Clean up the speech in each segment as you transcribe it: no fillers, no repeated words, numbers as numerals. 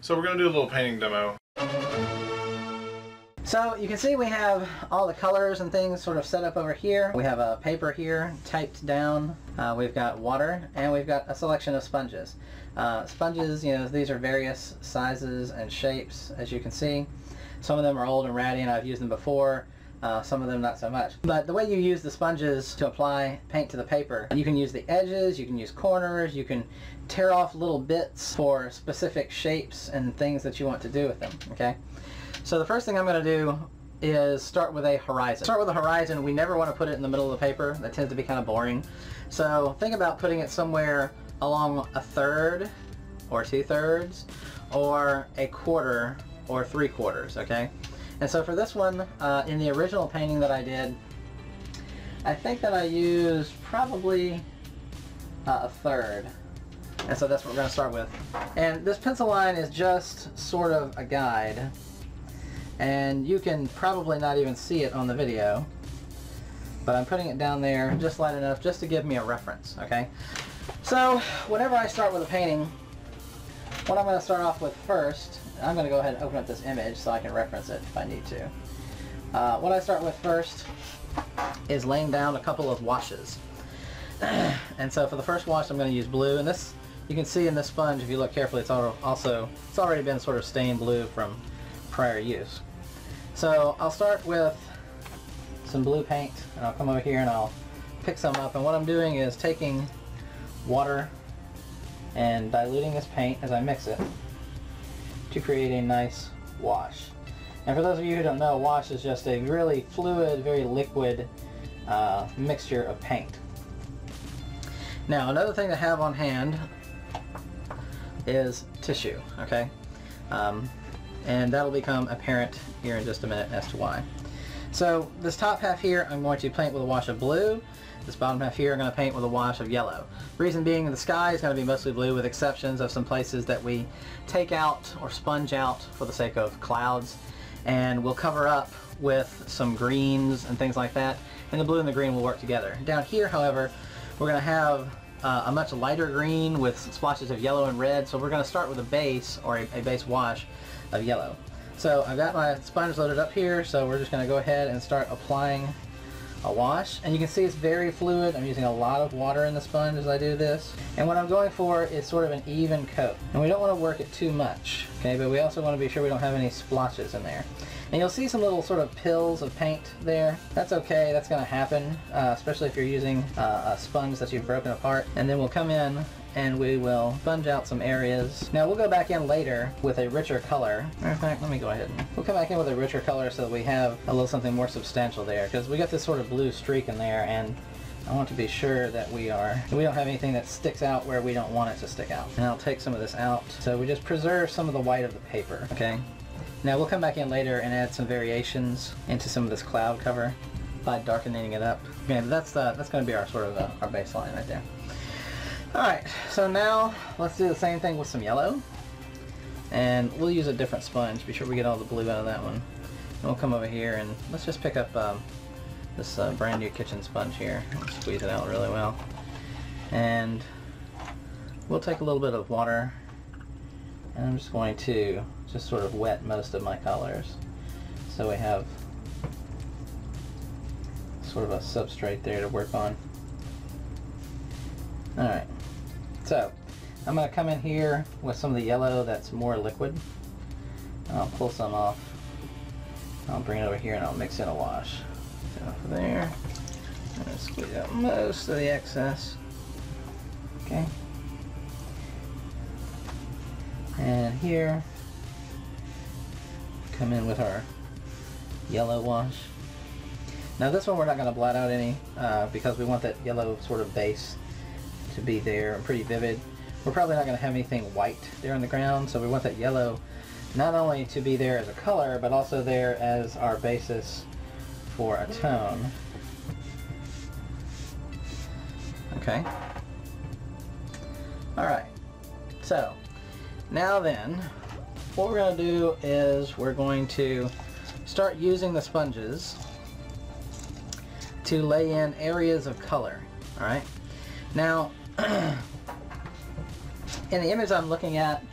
So we're going to do a little painting demo. So you can see we have all the colors and things sort of set up over here. We have a paper here typed down. We've got water, and we've got a selection of sponges. Sponges, you know, these are various sizes and shapes, as you can see. Some of them are old and ratty, and I've used them before. Some of them not so much. But the way you use the sponges to apply paint to the paper, you can use the edges, you can use corners, you can tear off little bits for specific shapes and things that you want to do with them, okay? So the first thing I'm going to do is start with a horizon. Start with a horizon. We never want to put it in the middle of the paper. That tends to be kind of boring. So think about putting it somewhere along a third or 2/3 or a quarter or 3/4, okay? And so for this one, in the original painting that I did, I think that I used probably a third. And so that's what we're going to start with. And this pencil line is just sort of a guide. And you can probably not even see it on the video, but I'm putting it down there just light enough just to give me a reference, okay? So whenever I start with a painting, what I'm going to start off with first, I'm going to go ahead and open up this image so I can reference it if I need to. What I start with first is laying down a couple of washes. And so for the first wash I'm going to use blue, and this, you can see in this sponge, if you look carefully, it's already been sort of stained blue from prior use. So I'll start with some blue paint, and I'll come over here and I'll pick some up, and what I'm doing is taking water and diluting this paint as I mix it to create a nice wash. And for those of you who don't know, a wash is just a really fluid, very liquid mixture of paint. Now another thing to have on hand is tissue, okay? And that'll become apparent here in just a minute as to why. So this top half here I'm going to paint with a wash of blue. This bottom half here I'm going to paint with a wash of yellow. Reason being, the sky is going to be mostly blue, with exceptions of some places that we take out or sponge out for the sake of clouds, and we'll cover up with some greens and things like that, and the blue and the green will work together. Down here, however, we're going to have a much lighter green with splotches of yellow and red, so we're going to start with a base, or a base wash of yellow. So I've got my sponge loaded up here, so we're just going to go ahead and start applying a wash. And you can see it's very fluid. I'm using a lot of water in the sponge as I do this. And what I'm going for is sort of an even coat. And we don't want to work it too much, okay, but we also want to be sure we don't have any splotches in there. And you'll see some little sort of pills of paint there. That's okay, that's going to happen, especially if you're using a sponge that you've broken apart. And then we'll come in and we will sponge out some areas. Now we'll go back in later with a richer color. Matter of fact, let me go ahead and we'll come back in with a richer color so that we have a little something more substantial there, because we got this sort of blue streak in there, and I want to be sure that we don't have anything that sticks out where we don't want it to stick out. And I'll take some of this out. So we just preserve some of the white of the paper, okay? Now we'll come back in later and add some variations into some of this cloud cover by darkening it up. Okay, that's going to be our sort of our baseline right there. Alright, so now let's do the same thing with some yellow, and we'll use a different sponge. Be sure we get all the blue out of that one. And we'll come over here and let's just pick up this brand new kitchen sponge here and squeeze it out really well. And we'll take a little bit of water, and I'm just going to just sort of wet most of my colors so we have sort of a substrate there to work on. Alright, so I'm going to come in here with some of the yellow that's more liquid. I'll pull some off. I'll bring it over here and I'll mix in a wash. Get off of there. And squeeze out most of the excess. Okay. And here, come in with our yellow wash. Now this one we're not going to blot out any because we want that yellow sort of base to be there and pretty vivid. We're probably not going to have anything white there on the ground, so we want that yellow not only to be there as a color, but also there as our basis for a tone. Okay. Alright, so now then, what we're going to do is we're going to start using the sponges to lay in areas of color. Alright, now in the image I'm looking at,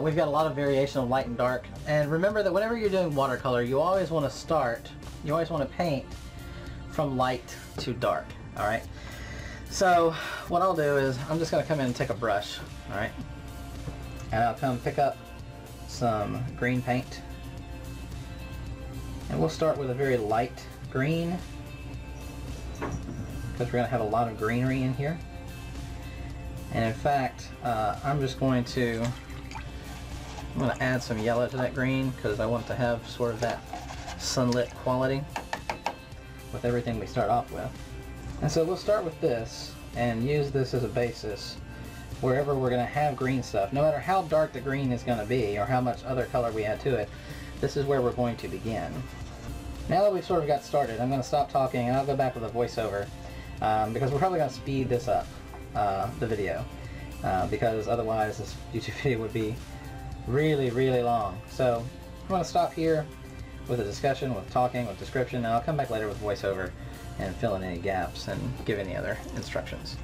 We've got a lot of variation of light and dark. And remember that whenever you're doing watercolor, you always want to paint from light to dark, alright? So what I'll do is I'm just going to come in and take a brush, alright? And I'll come pick up some green paint. And we'll start with a very light green, because we're going to have a lot of greenery in here. And in fact, I'm going to add some yellow to that green, because I want to have sort of that sunlit quality with everything we start off with. And so we'll start with this and use this as a basis wherever we're going to have green stuff. No matter how dark the green is going to be or how much other color we add to it, this is where we're going to begin. Now that we've sort of got started, I'm going to stop talking and I'll go back with a voiceover, because we're probably going to speed this up, the video, because otherwise this YouTube video would be really, really long. So I'm going to stop here with a discussion, with talking, with description, and I'll come back later with voiceover and fill in any gaps and give any other instructions.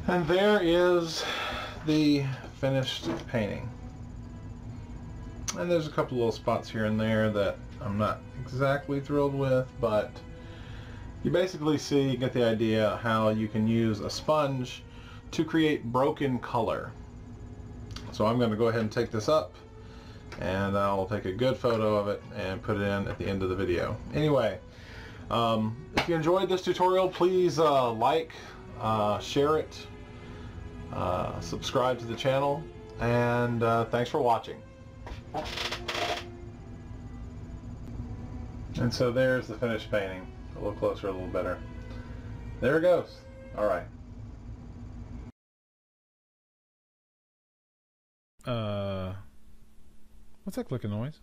And there is the finished painting. And there's a couple little spots here and there that I'm not exactly thrilled with, but you basically get the idea how you can use a sponge to create broken color. So I'm going to go ahead and take this up, and I'll take a good photo of it and put it in at the end of the video. Anyway, if you enjoyed this tutorial, please like, share it, subscribe to the channel, and thanks for watching. And so there's the finished painting. A little closer, a little better. There it goes. All right. What's that clicking noise?